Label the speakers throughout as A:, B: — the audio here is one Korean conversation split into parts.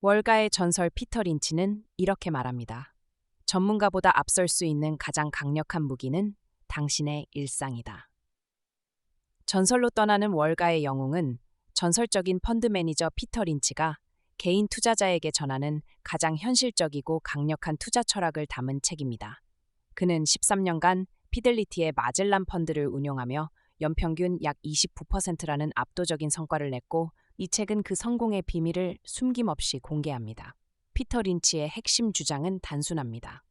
A: 월가의 전설 피터 린치는 이렇게 말합니다. 전문가보다 앞설 수 있는 가장 강력한 무기는 당신의 일상이다. 전설로 떠나는 월가의 영웅은 전설적인 펀드 매니저 피터 린치가 개인 투자자에게 전하는 가장 현실적이고 강력한 투자 철학을 담은 책입니다. 그는 13년간 피델리티의 마젤란 펀드를 운용하며 연평균 약 29%라는 압도적인 성과를 냈고, 이 책은 그 성공의 비밀을 숨김없이 공개합니다. 피터 린치의 핵심 주장은 단순합니다.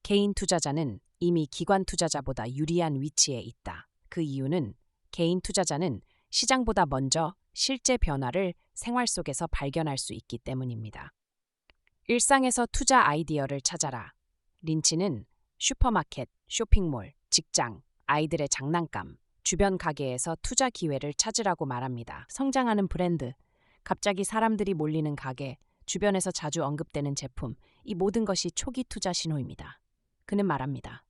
A: 개인 투자자는 이미 기관 투자자보다 유리한 위치에 있다. 그 이유는 개인 투자자는 시장보다 먼저 실제 변화를 생활 속에서 발견할 수 있기 때문입니다. 일상에서 투자 아이디어를 찾아라. 린치는 슈퍼마켓, 쇼핑몰, 직장, 아이들의 장난감, 주변 가게에서 투자 기회를 찾으라고 말합니다. 성장하는 브랜드, 갑자기 사람들이 몰리는 가게, 주변에서 자주 언급되는 제품, 이 모든 것이 초기 투자 신호입니다. 그는 말합니다.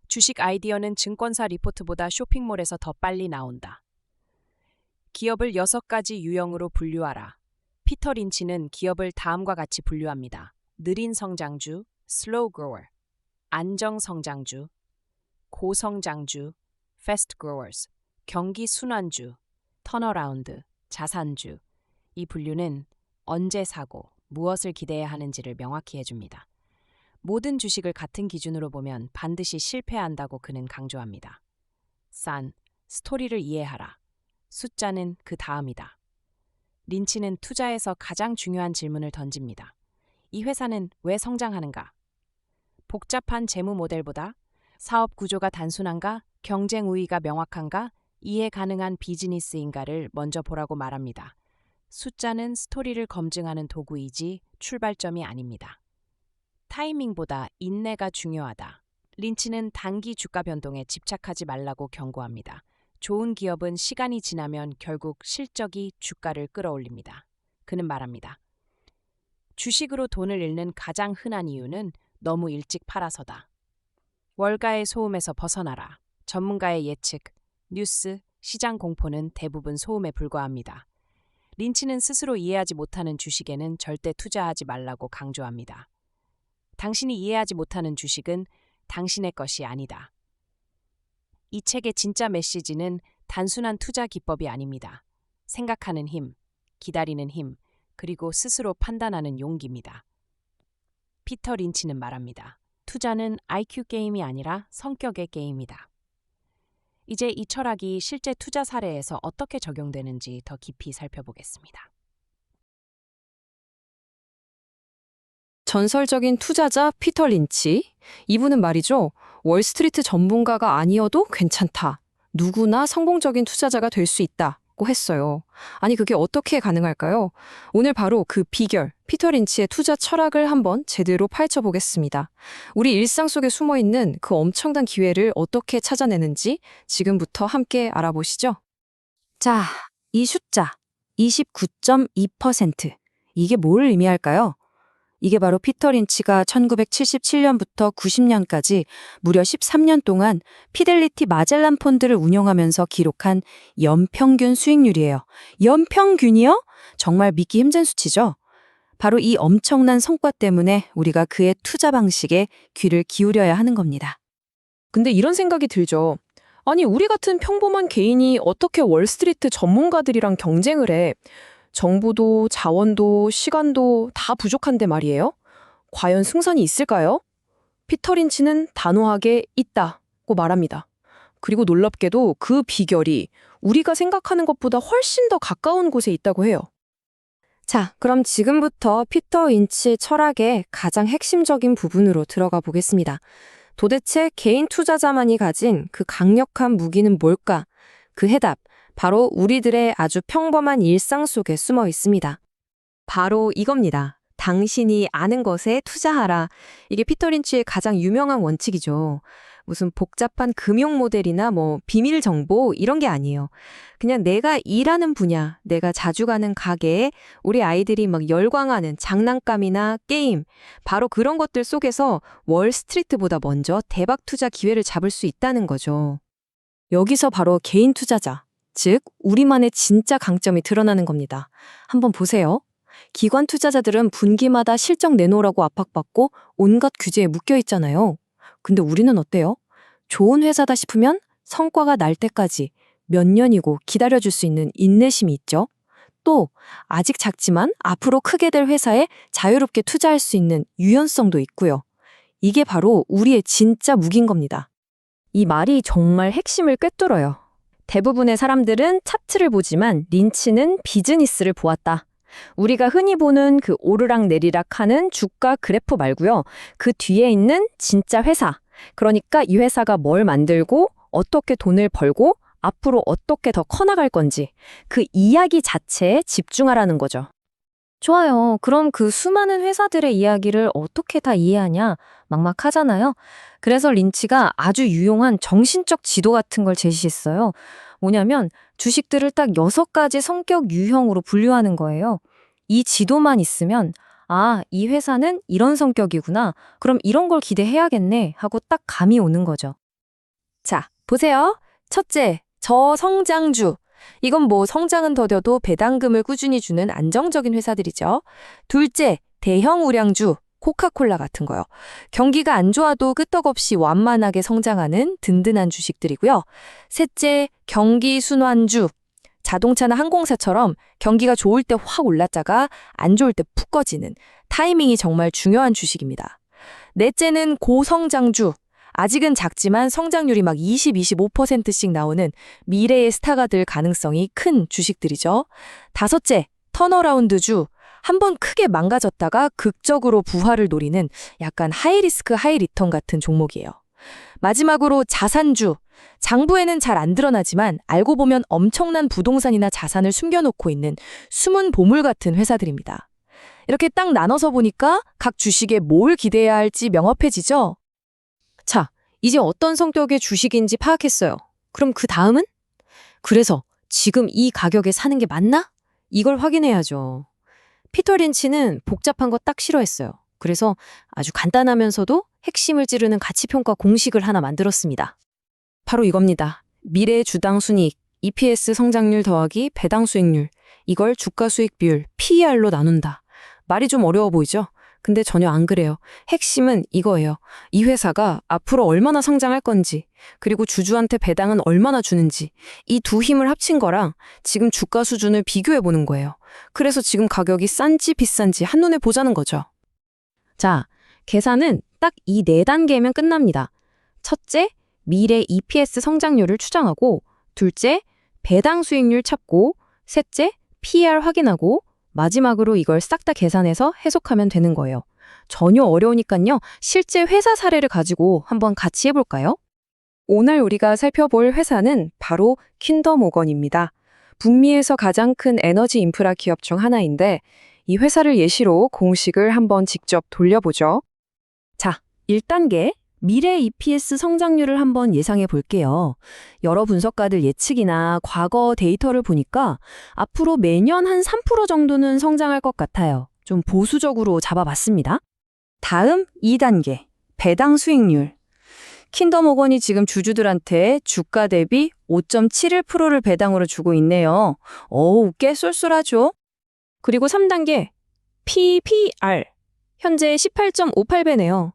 A: 주식 아이디어는 증권사 리포트보다 쇼핑몰에서 더 빨리 나온다. 기업을 6가지 유형으로 분류하라. 피터 린치는 기업을 다음과 같이 분류합니다. 느린 성장주, slow grower, 안정 성장주, 고성장주, fast growers, 경기 순환주, 턴어라운드, 자산주. 이 분류는 언제 사고, 무엇을 기대해야 하는지를 명확히 해줍니다. 모든 주식을 같은 기준으로 보면 반드시 실패한다고 그는 강조합니다. 스토리를 이해하라. 숫자는 그 다음이다. 린치는 투자에서 가장 중요한 질문을 던집니다. 이 회사는 왜 성장하는가? 복잡한 재무 모델보다 사업 구조가 단순한가? 경쟁 우위가 명확한가? 이해 가능한 비즈니스인가를 먼저 보라고 말합니다. 숫자는 스토리를 검증하는 도구이지 출발점이 아닙니다. 타이밍보다 인내가 중요하다. 린치는 단기 주가 변동에 집착하지 말라고 경고합니다. 좋은 기업은 시간이 지나면 결국 실적이 주가를 끌어올립니다. 그는 말합니다. 주식으로 돈을 잃는 가장 흔한 이유는 너무 일찍 팔아서다. 월가의 소음에서 벗어나라. 전문가의 예측, 뉴스, 시장 공포는 대부분 소음에 불과합니다. 린치는 스스로 이해하지 못하는 주식에는 절대 투자하지 말라고 강조합니다. 당신이 이해하지 못하는 주식은 당신의 것이 아니다. 이 책의 진짜 메시지는 단순한 투자 기법이 아닙니다. 생각하는 힘, 기다리는 힘, 그리고 스스로 판단하는 용기입니다. 피터 린치는 말합니다. 투자는 IQ 게임이 아니라 성격의 게임이다. 이제 이 철학이 실제 투자 사례에서 어떻게 적용되는지 더 깊이 살펴보겠습니다.
B: 전설적인 투자자 피터 린치. 이분은 말이죠. 월스트리트 전문가가 아니어도 괜찮다. 누구나 성공적인 투자자가 될 수 있다고 했어요. 아니, 그게 어떻게 가능할까요? 오늘 바로 그 비결, 피터 린치의 투자 철학을 한번 제대로 파헤쳐보겠습니다. 우리 일상 속에 숨어있는 그 엄청난 기회를 어떻게 찾아내는지 지금부터 함께 알아보시죠. 자, 이 숫자 29.2%. 이게 뭘 의미할까요? 이게 바로 피터 린치가 1977년부터 90년까지 무려 13년 동안 피델리티 마젤란 펀드를 운영하면서 기록한 연평균 수익률이에요. 연평균이요? 정말 믿기 힘든 수치죠? 바로 이 엄청난 성과 때문에 우리가 그의 투자 방식에 귀를 기울여야 하는 겁니다.
C: 근데 이런 생각이 들죠. 아니, 우리 같은 평범한 개인이 어떻게 월스트리트 전문가들이랑 경쟁을 해? 정보도 자원도 시간도 다 부족한데 말이에요. 과연 승산이 있을까요? 피터 린치는 단호하게 있다고 말합니다. 그리고 놀랍게도 그 비결이 우리가 생각하는 것보다 훨씬 더 가까운 곳에 있다고 해요.
B: 자, 그럼 지금부터 피터 린치의 철학의 가장 핵심적인 부분으로 들어가 보겠습니다. 도대체 개인 투자자만이 가진 그 강력한 무기는 뭘까? 그 해답, 바로 우리들의 아주 평범한 일상 속에 숨어 있습니다. 바로 이겁니다. 당신이 아는 것에 투자하라. 이게 피터 린치의 가장 유명한 원칙이죠. 무슨 복잡한 금융 모델이나 비밀 정보 이런 게 아니에요. 그냥 내가 일하는 분야, 내가 자주 가는 가게에 우리 아이들이 막 열광하는 장난감이나 게임, 바로 그런 것들 속에서 월스트리트보다 먼저 대박 투자 기회를 잡을 수 있다는 거죠. 여기서 바로 개인 투자자, 즉 우리만의 진짜 강점이 드러나는 겁니다. 한번 보세요. 기관 투자자들은 분기마다 실적 내놓으라고 압박받고 온갖 규제에 묶여 있잖아요. 근데 우리는 어때요? 좋은 회사다 싶으면 성과가 날 때까지 몇 년이고 기다려줄 수 있는 인내심이 있죠. 또 아직 작지만 앞으로 크게 될 회사에 자유롭게 투자할 수 있는 유연성도 있고요. 이게 바로 우리의 진짜 무기인 겁니다.
D: 이 말이 정말 핵심을 꿰뚫어요. 대부분의 사람들은 차트를 보지만 린치는 비즈니스를 보았다. 우리가 흔히 보는 그 오르락 내리락 하는 주가 그래프 말고요. 그 뒤에 있는 진짜 회사. 그러니까 이 회사가 뭘 만들고 어떻게 돈을 벌고 앞으로 어떻게 더 커나갈 건지 그 이야기 자체에 집중하라는 거죠.
B: 좋아요. 그럼 그 수많은 회사들의 이야기를 어떻게 다 이해하냐? 막막하잖아요. 그래서 린치가 아주 유용한 정신적 지도 같은 걸 제시했어요. 뭐냐면 주식들을 딱 6가지 성격 유형으로 분류하는 거예요. 이 지도만 있으면 아, 이 회사는 이런 성격이구나. 그럼 이런 걸 기대해야겠네 하고 딱 감이 오는 거죠. 자, 보세요. 첫째, 저성장주. 이건 뭐 성장은 더뎌도 배당금을 꾸준히 주는 안정적인 회사들이죠. 둘째, 대형 우량주, 코카콜라 같은 거요. 경기가 안 좋아도 끄떡없이 완만하게 성장하는 든든한 주식들이고요. 셋째, 경기 순환주. 자동차나 항공사처럼 경기가 좋을 때 확 올랐다가 안 좋을 때 푹 꺼지는 타이밍이 정말 중요한 주식입니다. 넷째는 고성장주. 아직은 작지만 성장률이 막 20, 25%씩 나오는 미래의 스타가 될 가능성이 큰 주식들이죠. 다섯째, 턴어라운드주. 한번 크게 망가졌다가 극적으로 부활을 노리는 약간 하이리스크 하이리턴 같은 종목이에요. 마지막으로 자산주. 장부에는 잘 안 드러나지만 알고 보면 엄청난 부동산이나 자산을 숨겨놓고 있는 숨은 보물 같은 회사들입니다. 이렇게 딱 나눠서 보니까 각 주식에 뭘 기대해야 할지 명확해지죠? 자, 이제 어떤 성격의 주식인지 파악했어요. 그럼 그 다음은? 그래서 지금 이 가격에 사는 게 맞나? 이걸 확인해야죠. 피터 린치는 복잡한 거 딱 싫어했어요. 그래서 아주 간단하면서도 핵심을 찌르는 가치평가 공식을 하나 만들었습니다. 바로 이겁니다. 미래의 주당 순이익, EPS 성장률 더하기 배당 수익률. 이걸 주가 수익 비율, PER로 나눈다. 말이 좀 어려워 보이죠? 근데 전혀 안 그래요. 핵심은 이거예요. 이 회사가 앞으로 얼마나 성장할 건지, 그리고 주주한테 배당은 얼마나 주는지, 이 두 힘을 합친 거랑 지금 주가 수준을 비교해 보는 거예요. 그래서 지금 가격이 싼지 비싼지 한눈에 보자는 거죠. 자, 계산은 딱 이 4단계면 끝납니다. 첫째, 미래 EPS 성장률을 추정하고, 둘째, 배당 수익률 찾고, 셋째, PER 확인하고, 마지막으로 이걸 싹 다 계산해서 해석하면 되는 거예요. 전혀 어려우니까요. 실제 회사 사례를 가지고 한번 같이 해볼까요? 오늘 우리가 살펴볼 회사는 바로 킨더모건입니다. 북미에서 가장 큰 에너지 인프라 기업 중 하나인데 이 회사를 예시로 공식을 한번 직접 돌려보죠. 자, 1단계 미래 EPS 성장률을 한번 예상해 볼게요. 여러 분석가들 예측이나 과거 데이터를 보니까 앞으로 매년 한 3% 정도는 성장할 것 같아요. 좀 보수적으로 잡아봤습니다. 다음 2단계, 배당 수익률. 킨더모건이 지금 주주들한테 주가 대비 5.71%를 배당으로 주고 있네요. 어우, 꽤 쏠쏠하죠? 그리고 3단계, PPR. 현재 18.58배네요.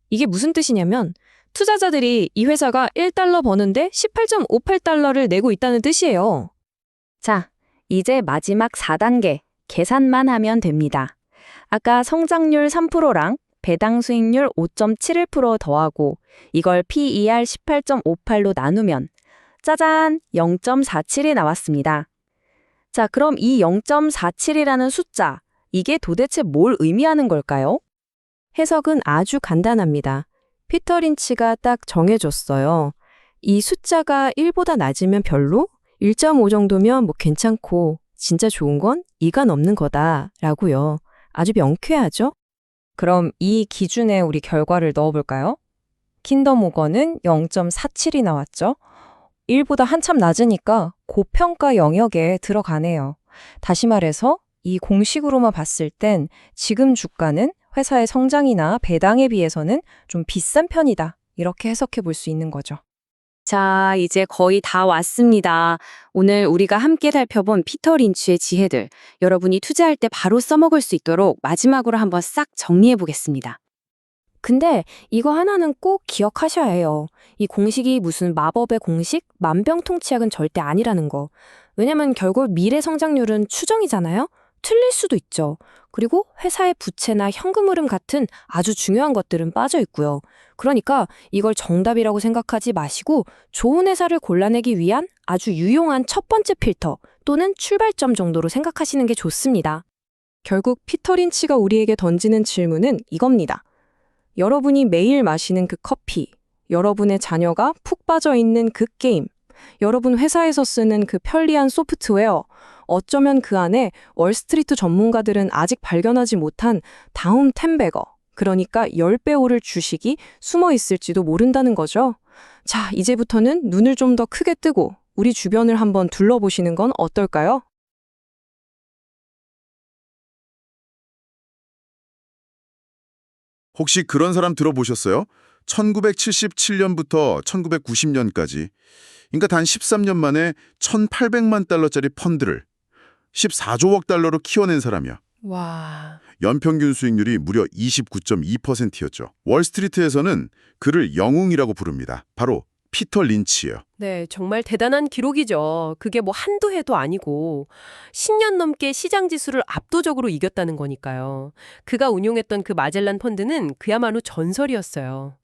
B: 이게 무슨 뜻이냐면 투자자들이 이 회사가 1달러 버는데 18.58달러를 내고 있다는 뜻이에요. 자, 이제 마지막 4단계 계산만 하면 됩니다. 아까 성장률 3%랑 배당 수익률 5.71% 더하고 이걸 PER 18.58로 나누면 짜잔 0.47이 나왔습니다. 자, 그럼 이 0.47이라는 숫자 이게 도대체 뭘 의미하는 걸까요? 해석은 아주 간단합니다. 피터 린치가 딱 정해줬어요. 이 숫자가 1보다 낮으면 별로, 1.5 정도면 뭐 괜찮고 진짜 좋은 건 2가 넘는 거다라고요. 아주 명쾌하죠? 그럼 이 기준에 우리 결과를 넣어볼까요? 킨더모건은 0.47이 나왔죠? 1보다 한참 낮으니까 고평가 영역에 들어가네요. 다시 말해서 이 공식으로만 봤을 땐 지금 주가는 회사의 성장이나 배당에 비해서는 좀 비싼 편이다. 이렇게 해석해 볼 수 있는 거죠. 자, 이제 거의 다 왔습니다. 오늘 우리가 함께 살펴본 피터 린치의 지혜들, 여러분이 투자할 때 바로 써먹을 수 있도록 마지막으로 한번 싹 정리해 보겠습니다. 근데 이거 하나는 꼭 기억하셔야 해요. 이 공식이 무슨 마법의 공식, 만병통치약은 절대 아니라는 거. 왜냐면 결국 미래 성장률은 추정이잖아요? 틀릴 수도 있죠. 그리고 회사의 부채나 현금 흐름 같은 아주 중요한 것들은 빠져 있고요. 그러니까 이걸 정답이라고 생각하지 마시고 좋은 회사를 골라내기 위한 아주 유용한 첫 번째 필터 또는 출발점 정도로 생각하시는 게 좋습니다.
C: 결국 피터 린치가 우리에게 던지는 질문은 이겁니다. 여러분이 매일 마시는 그 커피, 여러분의 자녀가 푹 빠져 있는 그 게임, 여러분 회사에서 쓰는 그 편리한 소프트웨어, 어쩌면 그 안에 월스트리트 전문가들은 아직 발견하지 못한 다음 10배거, 그러니까 10배 오를 주식이 숨어 있을지도 모른다는 거죠. 자, 이제부터는 눈을 좀 더 크게 뜨고 우리 주변을 한번 둘러보시는 건 어떨까요?
E: 혹시 그런 사람 들어보셨어요? 1977년부터 1990년까지, 그러니까 단 13년 만에 1,800만 달러짜리 펀드를 14조억 달러로 키워낸 사람이야.
C: 와,
E: 연평균 수익률이 무려 29.2%였죠. 월스트리트에서는 그를 영웅이라고 부릅니다. 바로 피터 린치예요.
F: 네, 정말 대단한 기록이죠. 그게 뭐 한두 해도 아니고 10년 넘게 시장 지수를 압도적으로 이겼다는 거니까요. 그가 운용했던 그 마젤란 펀드는 그야말로 전설이었어요.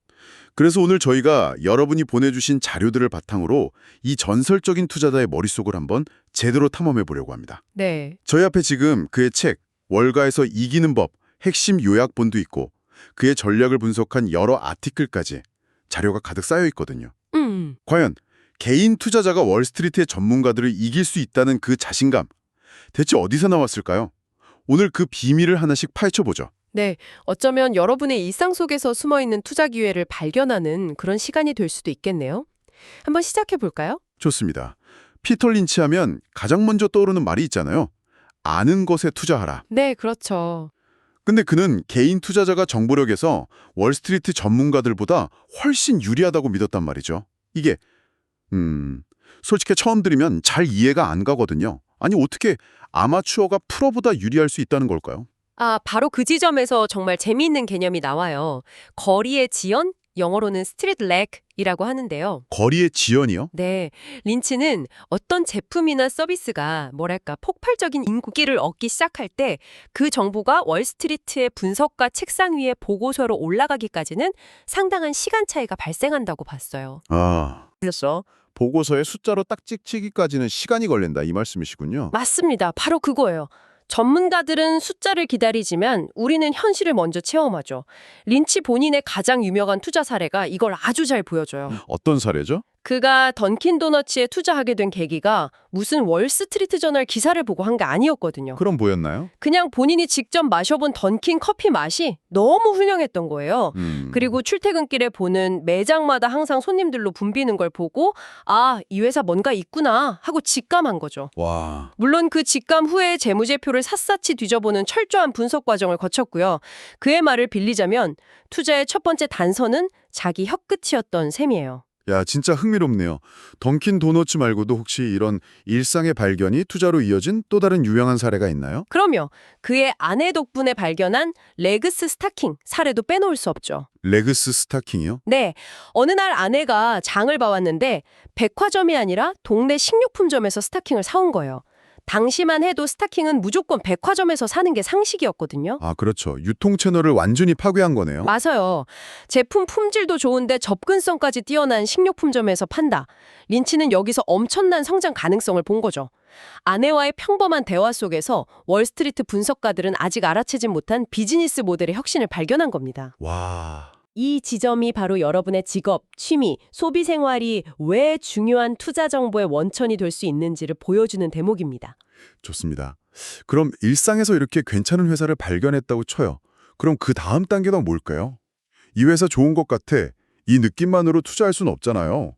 E: 그래서 오늘 저희가 여러분이 보내주신 자료들을 바탕으로 이 전설적인 투자자의 머릿속을 한번 제대로 탐험해 보려고 합니다.
F: 네,
E: 저희 앞에 지금 그의 책 월가에서 이기는 법 핵심 요약본도 있고 그의 전략을 분석한 여러 아티클까지 자료가 가득 쌓여 있거든요. 과연 개인 투자자가 월스트리트의 전문가들을 이길 수 있다는 그 자신감 대체 어디서 나왔을까요? 오늘 그 비밀을 하나씩 파헤쳐보죠.
F: 네, 어쩌면 여러분의 일상 속에서 숨어있는 투자 기회를 발견하는 그런 시간이 될 수도 있겠네요. 한번 시작해 볼까요?
E: 좋습니다. 피터 린치 하면 가장 먼저 떠오르는 말이 있잖아요. 아는 것에 투자하라.
F: 네, 그렇죠.
E: 근데 그는 개인 투자자가 정보력에서 월스트리트 전문가들보다 훨씬 유리하다고 믿었단 말이죠. 이게 솔직히 처음 들으면 잘 이해가 안 가거든요. 아니 어떻게 아마추어가 프로보다 유리할 수 있다는 걸까요?
F: 아, 바로 그 지점에서 정말 재미있는 개념이 나와요. 거리의 지연, 영어로는 스트리트 렉이라고 하는데요.
E: 거리의 지연이요?
F: 네, 린치는 어떤 제품이나 서비스가 뭐랄까 폭발적인 인기를 얻기 시작할 때 그 정보가 월스트리트의 분석가 책상 위에 보고서로 올라가기까지는 상당한 시간 차이가 발생한다고 봤어요.
E: 그래서 보고서에 숫자로 딱 찍히기까지는 시간이 걸린다 이 말씀이시군요.
F: 맞습니다. 바로 그거예요. 전문가들은 숫자를 기다리지만 우리는 현실을 먼저 체험하죠. 린치 본인의 가장 유명한 투자 사례가 이걸 아주 잘 보여줘요.
E: 어떤 사례죠?
F: 그가 던킨 도너츠에 투자하게 된 계기가 무슨 월스트리트 저널 기사를 보고 한 게 아니었거든요.
E: 그럼 뭐였나요?
F: 그냥 본인이 직접 마셔본 던킨 커피 맛이 너무 훌륭했던 거예요. 그리고 출퇴근길에 보는 매장마다 항상 손님들로 붐비는 걸 보고 아, 이 회사 뭔가 있구나 하고 직감한 거죠.
E: 와,
F: 물론 그 직감 후에 재무제표를 샅샅이 뒤져보는 철저한 분석 과정을 거쳤고요. 그의 말을 빌리자면 투자의 첫 번째 단서는 자기 혀끝이었던 셈이에요.
E: 야 진짜 흥미롭네요. 던킨 도너츠 말고도 혹시 이런 일상의 발견이 투자로 이어진 또 다른 유명한 사례가 있나요?
F: 그럼요. 그의 아내 덕분에 발견한 레그스 스타킹 사례도 빼놓을 수 없죠.
E: 레그스 스타킹이요?
F: 네, 어느 날 아내가 장을 봐왔는데 백화점이 아니라 동네 식료품점에서 스타킹을 사온 거예요. 당시만 해도 스타킹은 무조건 백화점에서 사는 게 상식이었거든요.
E: 아 그렇죠. 유통 채널을 완전히 파괴한 거네요.
F: 맞아요. 제품 품질도 좋은데 접근성까지 뛰어난 식료품점에서 판다. 린치는 여기서 엄청난 성장 가능성을 본 거죠. 아내와의 평범한 대화 속에서 월스트리트 분석가들은 아직 알아채지 못한 비즈니스 모델의 혁신을 발견한 겁니다.
E: 와,
F: 이 지점이 바로 여러분의 직업, 취미, 소비 생활이 왜 중요한 투자 정보의 원천이 될 수 있는지를 보여주는 대목입니다.
E: 좋습니다. 그럼 일상에서 이렇게 괜찮은 회사를 발견했다고 쳐요. 그럼 그 다음 단계가 뭘까요? 이 회사 좋은 것 같아. 이 느낌만으로 투자할 수는 없잖아요.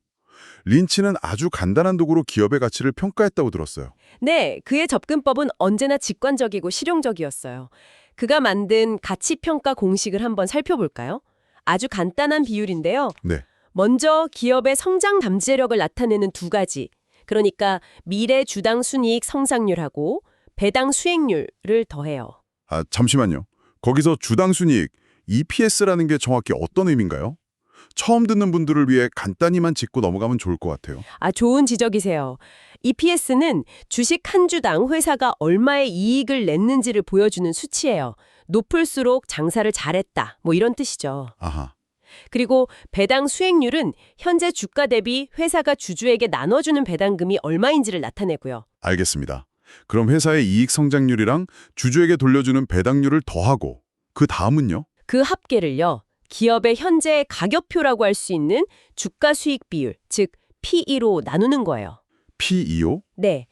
E: 린치는 아주 간단한 도구로 기업의 가치를 평가했다고 들었어요.
F: 네, 그의 접근법은 언제나 직관적이고 실용적이었어요. 그가 만든 가치평가 공식을 한번 살펴볼까요? 아주 간단한 비율인데요.
E: 네.
F: 먼저 기업의 성장 담재력을 나타내는 두 가지. 그러니까 미래 주당 순이익 성장률하고 배당 수익률을 더해요.
E: 아, 잠시만요. 거기서 주당 순이익, EPS라는 게 정확히 어떤 의미인가요? 처음 듣는 분들을 위해 간단히만 짚고 넘어가면 좋을 것 같아요.
F: 좋은 지적이세요. EPS는 주식 한 주당 회사가 얼마의 이익을 냈는지를 보여주는 수치예요. 높을수록 장사를 잘했다. 뭐 이런 뜻이죠.
E: 아하.
F: 그리고 배당 수익률은 현재 주가 대비 회사가 주주에게 나눠주는 배당금이 얼마인지를 나타내고요.
E: 알겠습니다. 그럼 회사의 이익 성장률이랑 주주에게 돌려주는 배당률을 더하고 그 다음은요?
F: 그 합계를요. 기업의 현재 가격표라고 할 수 있는 주가 수익 비율, 즉 PE로 나누는 거예요.
E: PEO?
F: 네.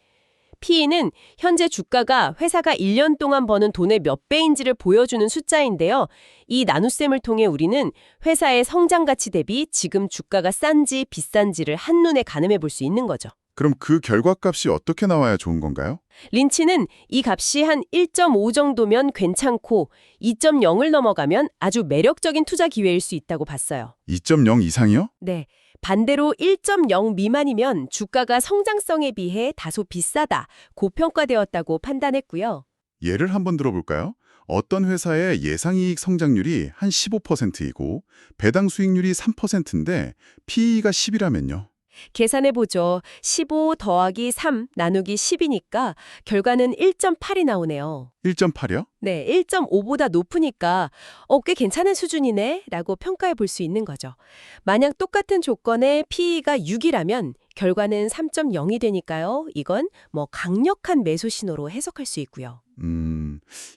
F: PE는 현재 주가가 회사가 1년 동안 버는 돈의 몇 배인지를 보여주는 숫자인데요. 이 나눗셈을 통해 우리는 회사의 성장 가치 대비 지금 주가가 싼지 비싼지를 한눈에 가늠해 볼 수 있는 거죠.
E: 그럼 그 결과값이 어떻게 나와야 좋은 건가요?
F: 린치는 이 값이 한 1.5 정도면 괜찮고 2.0을 넘어가면 아주 매력적인 투자 기회일 수 있다고 봤어요.
E: 2.0 이상이요?
F: 네. 반대로 1.0 미만이면 주가가 성장성에 비해 다소 비싸다, 고평가되었다고 판단했고요.
E: 예를 한번 들어볼까요? 어떤 회사의 예상이익 성장률이 한 15%이고 배당 수익률이 3%인데 PE가 10이라면요.
F: 계산해보죠. 15 더하기 3 나누기 10이니까 결과는 1.8이 나오네요.
E: 1.8이요?
F: 네, 1.5보다 높으니까 꽤 괜찮은 수준이네 라고 평가해 볼 수 있는 거죠. 만약 똑같은 조건에 PE가 6이라면 결과는 3.0이 되니까요. 이건 강력한 매수 신호로 해석할 수 있고요.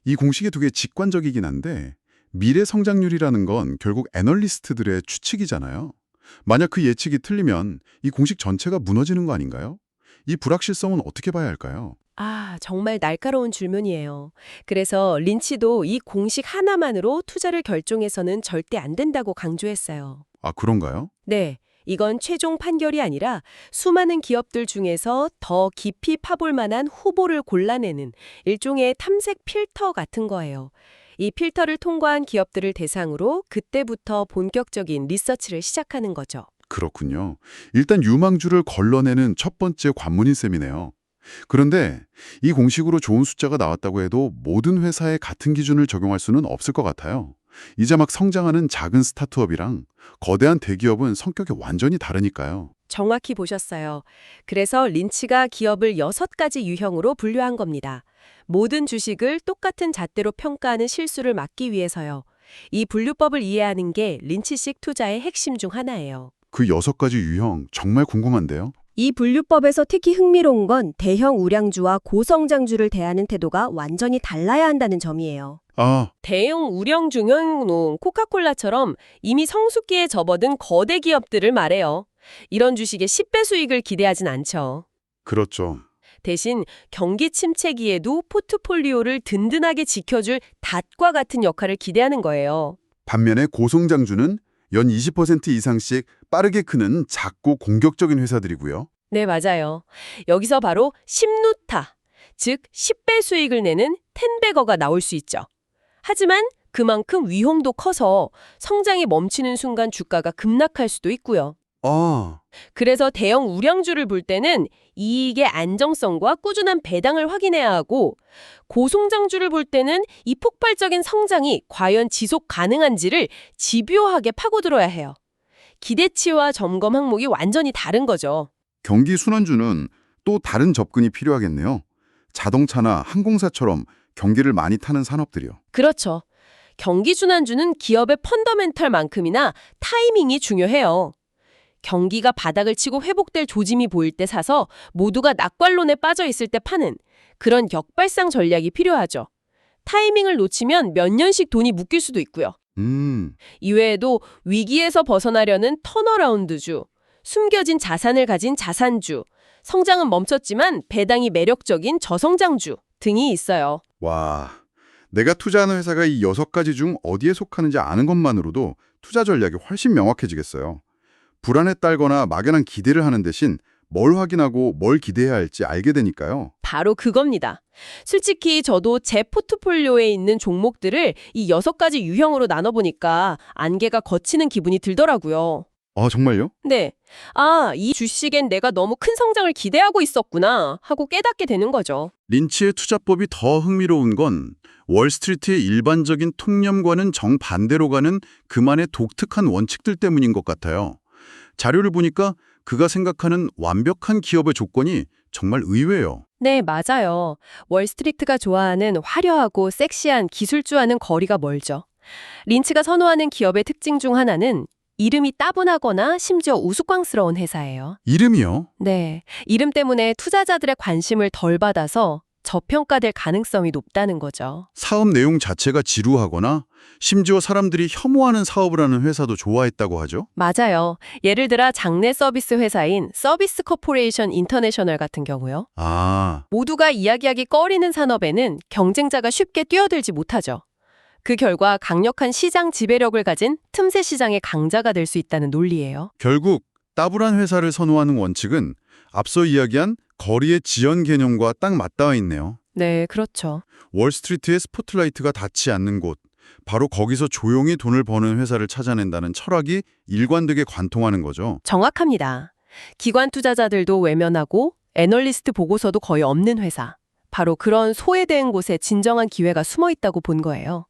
E: 이 공식이 되게 직관적이긴 한데 미래 성장률이라는 건 결국 애널리스트들의 추측이잖아요. 만약 그 예측이 틀리면 이 공식 전체가 무너지는 거 아닌가요? 이 불확실성은 어떻게 봐야 할까요?
F: 정말 날카로운 질문이에요. 그래서 린치도 이 공식 하나만으로 투자를 결정해서는 절대 안 된다고 강조했어요.
E: 아, 그런가요?
F: 네, 이건 최종 판결이 아니라 수많은 기업들 중에서 더 깊이 파볼 만한 후보를 골라내는 일종의 탐색 필터 같은 거예요. 이 필터를 통과한 기업들을 대상으로 그때부터 본격적인 리서치를 시작하는 거죠.
E: 그렇군요. 일단 유망주를 걸러내는 첫 번째 관문인 셈이네요. 그런데 이 공식으로 좋은 숫자가 나왔다고 해도 모든 회사에 같은 기준을 적용할 수는 없을 것 같아요. 이제 막 성장하는 작은 스타트업이랑 거대한 대기업은 성격이 완전히 다르니까요.
F: 정확히 보셨어요. 그래서 린치가 기업을 6가지 유형으로 분류한 겁니다. 모든 주식을 똑같은 잣대로 평가하는 실수를 막기 위해서요. 이 분류법을 이해하는 게 린치식 투자의 핵심 중 하나예요.
E: 그 6가지 유형 정말 궁금한데요.
G: 이 분류법에서 특히 흥미로운 건 대형 우량주와 고성장주를 대하는 태도가 완전히 달라야 한다는 점이에요.
F: 대형 우량주는 코카콜라처럼 이미 성숙기에 접어든 거대 기업들을 말해요. 이런 주식의 10배 수익을 기대하진 않죠.
E: 그렇죠.
F: 대신 경기 침체기에도 포트폴리오를 든든하게 지켜줄 닷과 같은 역할을 기대하는 거예요.
E: 반면에 고성장주는 연 20% 이상씩 빠르게 크는 작고 공격적인 회사들이고요.
F: 네, 맞아요. 여기서 바로 10루타, 즉 10배 수익을 내는 텐베거가 나올 수 있죠. 하지만 그만큼 위험도 커서 성장이 멈추는 순간 주가가 급락할 수도 있고요. 그래서 대형 우량주를 볼 때는 이익의 안정성과 꾸준한 배당을 확인해야 하고 고성장주를 볼 때는 이 폭발적인 성장이 과연 지속 가능한지를 집요하게 파고들어야 해요. 기대치와 점검 항목이 완전히 다른 거죠.
E: 경기 순환주는 또 다른 접근이 필요하겠네요. 자동차나 항공사처럼 경기를 많이 타는 산업들이요.
F: 그렇죠. 경기 순환주는 기업의 펀더멘털만큼이나 타이밍이 중요해요. 경기가 바닥을 치고 회복될 조짐이 보일 때 사서 모두가 낙관론에 빠져 있을 때 파는 그런 역발상 전략이 필요하죠. 타이밍을 놓치면 몇 년씩 돈이 묶일 수도 있고요. 이외에도 위기에서 벗어나려는 턴어라운드주, 숨겨진 자산을 가진 자산주, 성장은 멈췄지만 배당이 매력적인 저성장주 등이 있어요.
E: 와, 내가 투자하는 회사가 이 6가지 중 어디에 속하는지 아는 것만으로도 투자 전략이 훨씬 명확해지겠어요. 불안에 딸거나 막연한 기대를 하는 대신 뭘 확인하고 뭘 기대해야 할지 알게 되니까요.
F: 바로 그겁니다. 솔직히 저도 제 포트폴리오에 있는 종목들을 이 6가지 유형으로 나눠보니까 안개가 걷히는 기분이 들더라고요.
E: 아, 정말요?
F: 네. 아, 이 주식엔 내가 너무 큰 성장을 기대하고 있었구나 하고 깨닫게 되는 거죠.
E: 린치의 투자법이 더 흥미로운 건 월스트리트의 일반적인 통념과는 정반대로 가는 그만의 독특한 원칙들 때문인 것 같아요. 자료를 보니까 그가 생각하는 완벽한 기업의 조건이 정말 의외예요.
F: 네, 맞아요. 월스트리트가 좋아하는 화려하고 섹시한 기술주와는 거리가 멀죠. 린치가 선호하는 기업의 특징 중 하나는 이름이 따분하거나 심지어 우스꽝스러운 회사예요.
E: 이름이요?
F: 네, 이름 때문에 투자자들의 관심을 덜 받아서 저평가될 가능성이 높다는 거죠.
E: 사업 내용 자체가 지루하거나 심지어 사람들이 혐오하는 사업을 하는 회사도 좋아했다고 하죠?
F: 맞아요. 예를 들어 장내 서비스 회사인 서비스 코퍼레이션 인터내셔널 같은 경우요.
E: 아,
F: 모두가 이야기하기 꺼리는 산업에는 경쟁자가 쉽게 뛰어들지 못하죠. 그 결과 강력한 시장 지배력을 가진 틈새 시장의 강자가 될 수 있다는 논리예요.
E: 결국 따블한 회사를 선호하는 원칙은 앞서 이야기한 거리의 지연 개념과 딱 맞닿아 있네요.
F: 네, 그렇죠.
E: 월스트리트의 스포트라이트가 닿지 않는 곳, 바로 거기서 조용히 돈을 버는 회사를 찾아낸다는 철학이 일관되게 관통하는 거죠.
F: 정확합니다. 기관 투자자들도 외면하고 애널리스트 보고서도 거의 없는 회사. 바로 그런 소외된 곳에 진정한 기회가 숨어 있다고 본 거예요.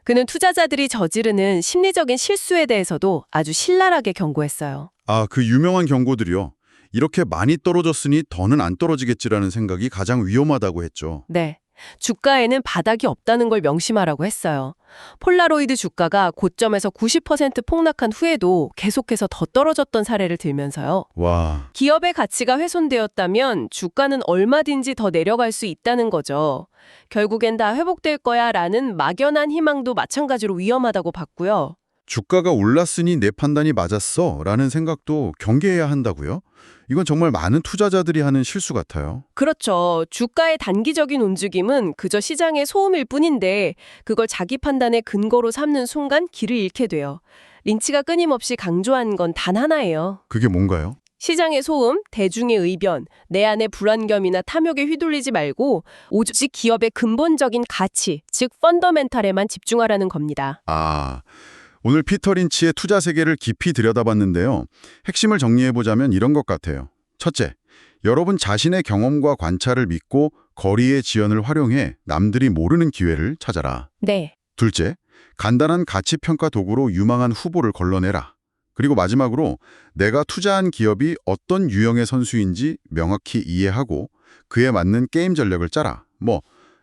F: 그는 투자자들이 저지르는 심리적인 실수에 대해서도 아주 신랄하게 경고했어요.
E: 아, 그 유명한 경고들이요. 이렇게 많이 떨어졌으니 더는 안 떨어지겠지라는 생각이 가장 위험하다고 했죠.
F: 네. 주가에는 바닥이 없다는 걸 명심하라고 했어요. 폴라로이드 주가가 고점에서 90% 폭락한 후에도 계속해서 더 떨어졌던 사례를 들면서요.
E: 와,
F: 기업의 가치가 훼손되었다면 주가는 얼마든지 더 내려갈 수 있다는 거죠. 결국엔 다 회복될 거야 라는 막연한 희망도 마찬가지로 위험하다고 봤고요.
E: 주가가 올랐으니 내 판단이 맞았어 라는 생각도 경계해야 한다고요? 이건 정말 많은 투자자들이 하는 실수 같아요.
F: 그렇죠. 주가의 단기적인 움직임은 그저 시장의 소음일 뿐인데 그걸 자기 판단의 근거로 삼는 순간 길을 잃게 돼요. 린치가 끊임없이 강조한 건 단 하나예요.
E: 그게 뭔가요?
F: 시장의 소음, 대중의 의견, 내 안의 불안감이나 탐욕에 휘둘리지 말고 오직 기업의 근본적인 가치, 즉 펀더멘탈에만 집중하라는 겁니다.
E: 아, 오늘 피터 린치의 투자 세계를 깊이 들여다봤는데요. 핵심을 정리해보자면 이런 것 같아요. 첫째, 여러분 자신의 경험과 관찰을 믿고 거리의 지연을 활용해 남들이 모르는 기회를 찾아라.
F: 네.
E: 둘째, 간단한 가치평가 도구로 유망한 후보를 걸러내라. 그리고 마지막으로 내가 투자한 기업이 어떤 유형의 선수인지 명확히 이해하고 그에 맞는 게임 전략을 짜라.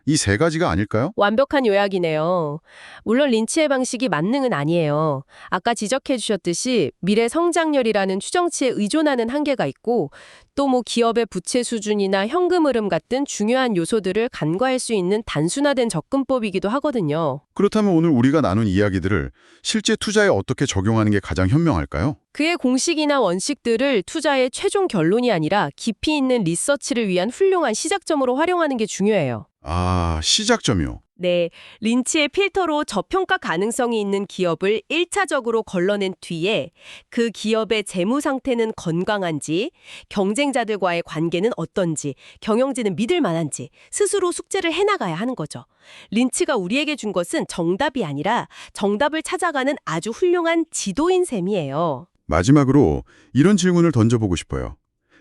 E: 이 세 가지가 아닐까요?
F: 완벽한 요약이네요. 물론 린치의 방식이 만능은 아니에요. 아까 지적해 주셨듯이 미래 성장률이라는 추정치에 의존하는 한계가 있고 또 기업의 부채 수준이나 현금 흐름 같은 중요한 요소들을 간과할 수 있는 단순화된 접근법이기도 하거든요.
E: 그렇다면 오늘 우리가 나눈 이야기들을 실제 투자에 어떻게 적용하는 게 가장 현명할까요?
F: 그의 공식이나 원칙들을 투자의 최종 결론이 아니라 깊이 있는 리서치를 위한 훌륭한 시작점으로 활용하는 게 중요해요.
E: 아, 시작점이요.
F: 네, 린치의 필터로 저평가 가능성이 있는 기업을 1차적으로 걸러낸 뒤에 그 기업의 재무 상태는 건강한지, 경쟁자들과의 관계는 어떤지, 경영진은 믿을 만한지 스스로 숙제를 해나가야 하는 거죠. 린치가 우리에게 준 것은 정답이 아니라 정답을 찾아가는 아주 훌륭한 지도인 셈이에요.
E: 마지막으로 이런 질문을 던져보고 싶어요.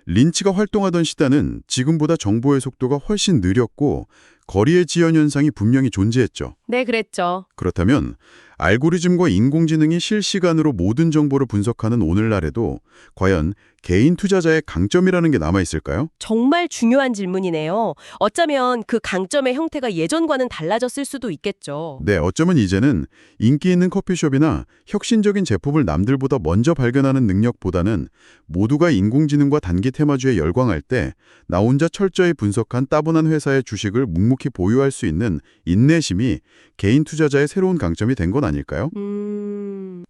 E: 린치가 활동하던 시대는 지금보다 정보의 속도가 훨씬 느렸고 거리의 지연 현상이 분명히 존재했죠.
F: 네, 그랬죠.
E: 그렇다면 알고리즘과 인공지능이 실시간으로 모든 정보를 분석하는 오늘날에도 과연 개인 투자자의 강점이라는 게 남아있을까요?
F: 정말 중요한 질문이네요. 어쩌면 그 강점의 형태가 예전과는 달라졌을 수도 있겠죠.
E: 네, 어쩌면 이제는 인기 있는 커피숍이나 혁신적인 제품을 남들보다 먼저 발견하는 능력보다는 모두가 인공지능과 단기 테마주에 열광할 때 나 혼자 철저히 분석한 따분한 회사의 주식을 묵묵히 보유할 수 있는 인내심이 개인 투자자의 새로운 강점이 된 건 아닐까요?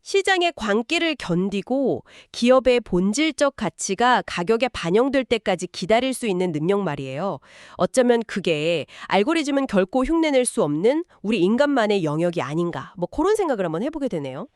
F: 시장의 광기를 견디고 기업의 본질적 가치가 가격에 반영될 때까지 기다릴 수 있는 능력 말이에요. 어쩌면 그게 알고리즘은 결코 흉내낼 수 없는 우리 인간만의 영역이 아닌가. 그런 생각을 한번 해보게 되네요.